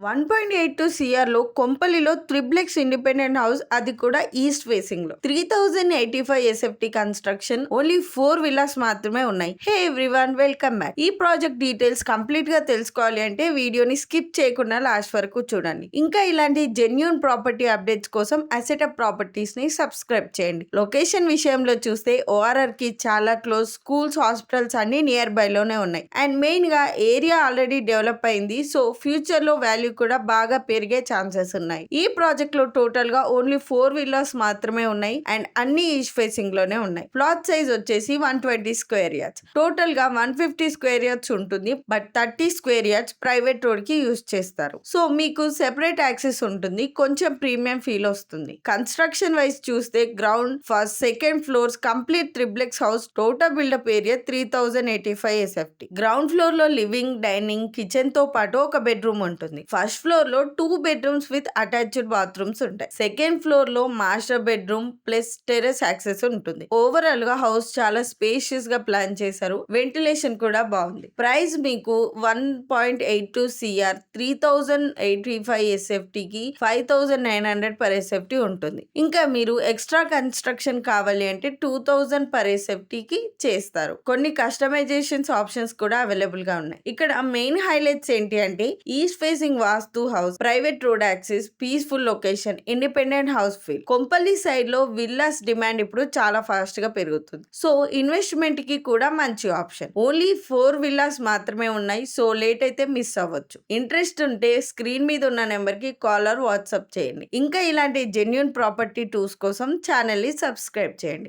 1.82 సిఆర్లో కొంపల్లిలో triplex independent house, అది కూడా east facing లో 3085 ఎస్ఎఫ్టీ కన్స్ట్రక్షన్. ఓన్లీ 4 విల్లాస్ మాత్రమే ఉన్నాయి. హే ఎవ్రీవన్, వెల్కమ్ బ్యాక్. ఈ ప్రాజెక్ట్ డీటెయిల్స్ కంప్లీట్ గా తెలుసుకోవాలి అంటే వీడియోని స్కిప్ చేయకుండా లాస్ట్ వరకు చూడండి. ఇంకా ఇలాంటి జెన్యూన్ ప్రాపర్టీ అప్డేట్స్ కోసం అసెటప్ ప్రాపర్టీస్ ని సబ్స్క్రైబ్ చేయండి. లొకేషన్ విషయంలో చూస్తే ఓఆర్ఆర్ కి చాలా క్లోజ్, స్కూల్స్, హాస్పిటల్స్ అన్ని నియర్ బై లోనే ఉన్నాయి. అండ్ మెయిన్ గా ఏరియా ఆల్రెడీ డెవలప్ అయింది. సో ఫ్యూచర్ లో వాల్యూ కూడా బాగా పెరిగే ఛాన్సెస్ ఉన్నాయి. ఈ ప్రాజెక్ట్ లో టోటల్ గా ఓన్లీ 4 విల్లాస్ మాత్రమే ఉన్నాయి అండ్ అన్ని ఈస్ట్ ఫేసింగ్ లోనే ఉన్నాయి. ప్లాట్ సైజ్ వచ్చేసి 120 స్క్వేర్ యార్డ్స్. టోటల్ గా 150 స్క్వేర్ యార్డ్స్ ఉంటుంది. But 30 square yards private road కి యూజ్ చేస్తారు. సో మీకు సెపరేట్ యాక్సెస్ ఉంటుంది. కొంచెం ప్రీమియం ఫీల్ వస్తుంది. కన్స్ట్రక్షన్ వైజ్ చూస్తే ground, first, second floors complete triplex house. Total built up area 3085 SFT. Ground floor లో లివింగ్, డైనింగ్, కిచెన్ తో పాటు ఒక బెడ్రూమ్ ఉంటుంది. ఫస్ట్ ఫ్లోర్ లో 2 బెడ్రూమ్స్ విత్ అటాచ్డ్ బాత్రూమ్స్ ఉంటాయి. సెకండ్ ఫ్లోర్ లో master bedroom plus terrace access ఉంటుంది. ఓవరాల్ గా హౌస్ చాలా స్పేషియస్ గా ప్లాన్ చేశారు. వెంటిలేషన్ కూడా బాగుంది. ప్రైస్ మీకు 1.82 సిఆర్, 3085 ఎస్ఎఫ్టీ కి 5900 పర్ ఎస్ఎఫ్టీ ఉంటుంది. ఇంకా మీరు ఎక్స్ట్రా కన్స్ట్రక్షన్ కావాలి అంటే 2000 పర్ ఎస్ఎఫ్టీ కి చేస్తారు. కొన్ని కస్టమైజేషన్స్ ఆప్షన్స్ కూడా అవైలబుల్ గా ఉన్నాయి. ఇక్కడ మెయిన్ హైలైట్స్ ఏంటి అంటే east facing vastu house, private road access, peaceful location, independent house feel. Kompally side లో విల్లాస్ డిమాండ్ ఇప్పుడు చాలా ఫాస్ట్ గా పెరుగుతుంది. సో ఇన్వెస్ట్మెంట్ కి కూడా మంచి ఆప్షన్. ఓన్లీ 4 విల్లాస్ మాత్రమే ఉన్నాయి. సో లేట్ అయితే మిస్ అవ్వచ్చు. ఇంట్రెస్ట్ ఉంటే స్క్రీన్ మీద ఉన్న నెంబర్ కి కాల్ ఆర్ వాట్సాప్ చేయండి. ఇంకా ఇలాంటి జెన్యూన్ ప్రాపర్టీ టూర్స్ కోసం ఛానల్ ని సబ్స్క్రైబ్ చేయండి.